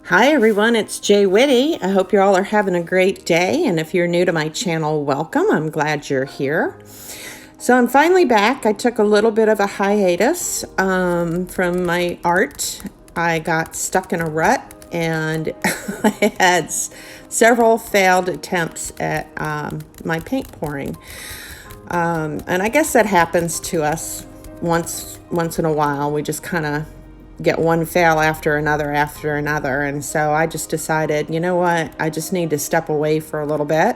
Hi everyone, it's Jay Whitty. I hope you all are having a great day, and if you're new to my channel, welcome. I'm glad you're here. So I'm finally back. I took a little bit of a hiatus from my art. I got stuck in a rut and I had several failed attempts at my paint pouring. And I guess that happens to us once in a while. We just kind of get one fail after another. And so I just decided, you know what, I just need to step away for a little bit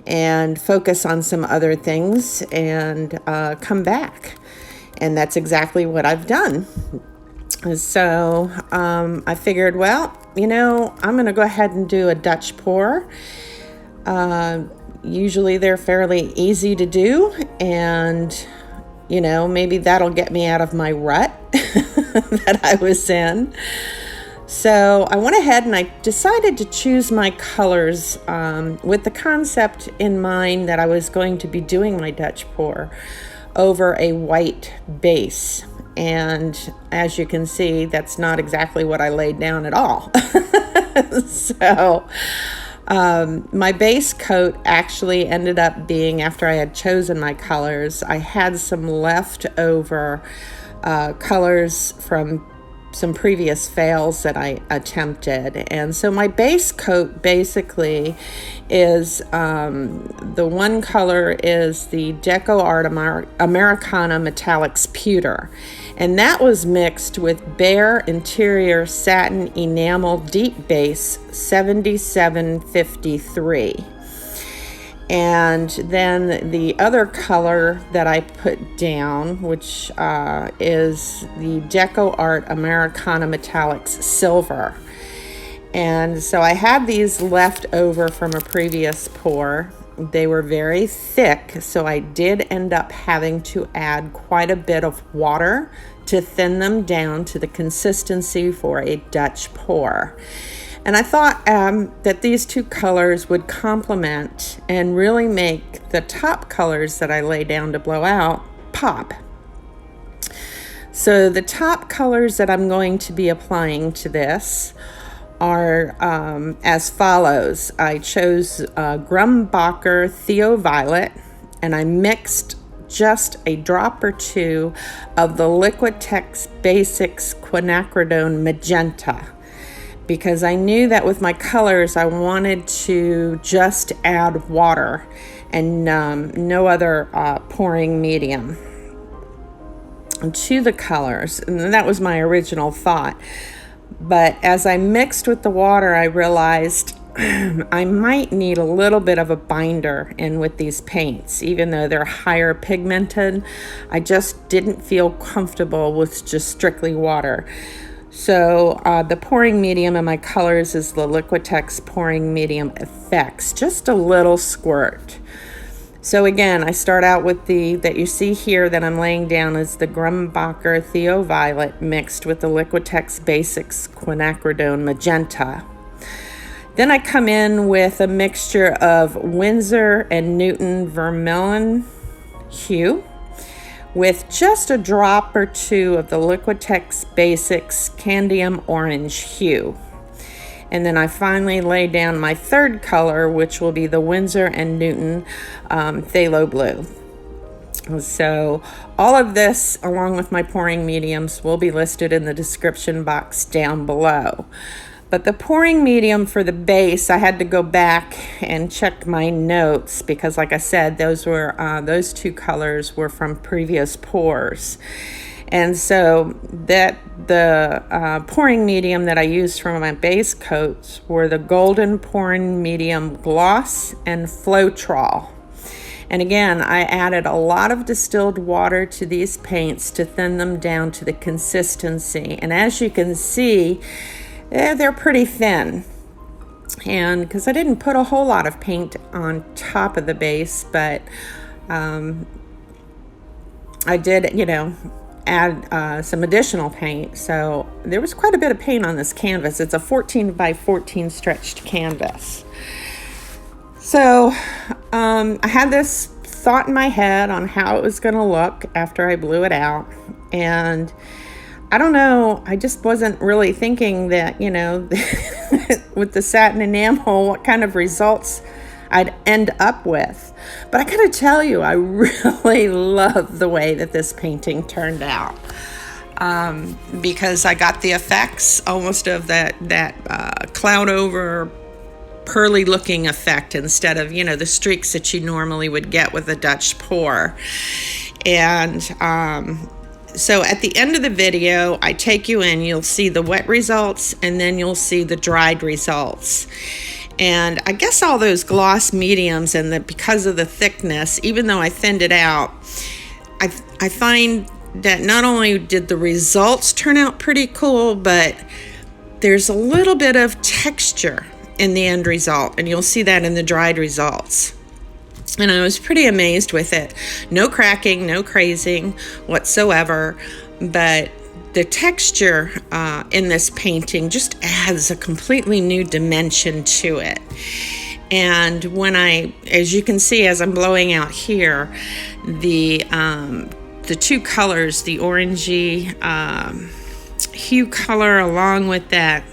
and focus on some other things and come back. And that's exactly what I've done. So I figured, well, you know, I'm going to go ahead and do a Dutch pour. Usually they're fairly easy to do, and you know, maybe that'll get me out of my rut that I was in. So I went ahead and I decided to choose my colors with the concept in mind that I was going to be doing my Dutch pour over a white base. And as you can see, that's not exactly what I laid down at all. So my base coat actually ended up being, after I had chosen my colors, I had some leftover colors from some previous fails that I attempted. And so my base coat basically is, the one color is the DecoArt Americana Metallics Pewter. And that was mixed with Behr Interior Satin Enamel Deep Base 7753. And then the other color that I put down, which is the DecoArt Americana Metallics Silver. And so I had these left over from a previous pour. They were very thick, so I did end up having to add quite a bit of water to thin them down to the consistency for a Dutch pour. And I thought that these two colors would complement and really make the top colors that I lay down to blow out pop. So the top colors that I'm going to be applying to this are as follows. I chose Grumbacher Thio Violet, and I mixed just a drop or two of the Liquitex Basics Quinacridone Magenta, because I knew that with my colors I wanted to just add water and no other pouring medium to the colors. And that was my original thought. But as I mixed with the water, I realized I might need a little bit of a binder in with these paints. Even though they're higher pigmented, I just didn't feel comfortable with just strictly water. So the pouring medium in my colors is the Liquitex Pouring Medium Effects, just a little squirt. So again, I start out with that you see here that I'm laying down is the Grumbacher Thio Violet mixed with the Liquitex Basics Quinacridone Magenta. Then I come in with a mixture of Winsor Newton Vermilion Hue with just a drop or two of the Liquitex Basics Cadium Orange Hue. And then I finally lay down my third color, which will be the Winsor Newton Phthalo Blue. So all of this, along with my pouring mediums, will be listed in the description box down below. But the pouring medium for the base, I had to go back and check my notes because, like I said, those two colors were from previous pours. And so the pouring medium that I used for my base coats were the Golden Pouring Medium Gloss and Floetrol. And again, I added a lot of distilled water to these paints to thin them down to the consistency. And as you can see, they're pretty thin. And because I didn't put a whole lot of paint on top of the base, but I did, you know, add some additional paint. So there was quite a bit of paint on this canvas. It's a 14 by 14 stretched canvas. So I had this thought in my head on how it was going to look after I blew it out. And I don't know, I just wasn't really thinking that, you know, with the satin enamel, what kind of results I'd end up with. But I gotta tell you, I really love the way that this painting turned out. Because I got the effects almost of that cloud over pearly looking effect instead of, you know, the streaks that you normally would get with a Dutch pour. And so at the end of the video, I take you in, you'll see the wet results and then you'll see the dried results. And I guess all those gloss mediums and because of the thickness, even though I thinned it out, I find that not only did the results turn out pretty cool, but there's a little bit of texture in the end result, and you'll see that in the dried results. And I was pretty amazed with it. No cracking, no crazing whatsoever, but the texture in this painting just adds a completely new dimension to it. And when as you can see, as I'm blowing out here, the two colors, the orangey hue color along with that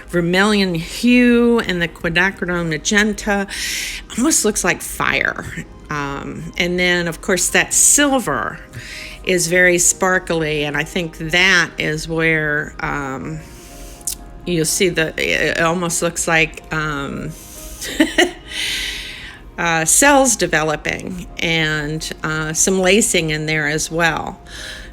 vermilion hue and the Quinacridone magenta, almost looks like fire. And then, of course, that silver is very sparkly, and I think that is where you'll see it almost looks like cells developing and some lacing in there as well.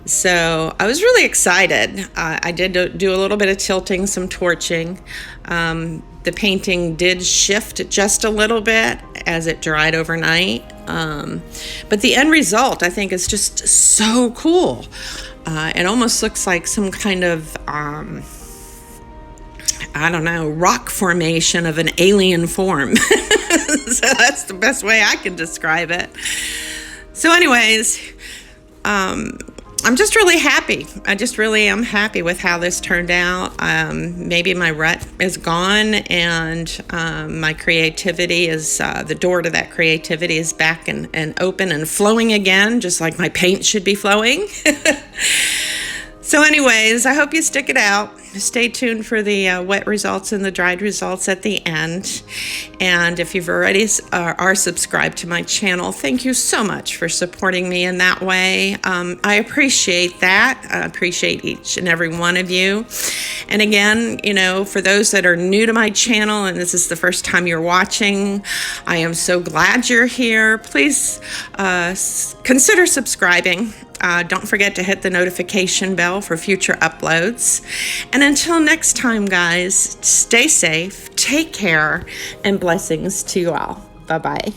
So I was really excited. I did do a little bit of tilting, some torching. The painting did shift just a little bit as it dried overnight. But the end result, I think, is just so cool. It almost looks like some kind of, I don't know, rock formation of an alien form. So that's the best way I can describe it. So anyways, I'm just really happy. I just really am happy with how this turned out. Maybe my rut is gone, and my creativity is, the door to that creativity is back and open and flowing again, just like my paint should be flowing. So anyways, I hope you stick it out. Stay tuned for the wet results and the dried results at the end. And if you've already are subscribed to my channel, thank you so much for supporting me in that way. I appreciate that. I appreciate each and every one of you. And again, you know, for those that are new to my channel and this is the first time you're watching, I am so glad you're here. Please consider subscribing. Don't forget to hit the notification bell for future uploads. And until next time, guys, stay safe, take care, and blessings to you all. Bye-bye.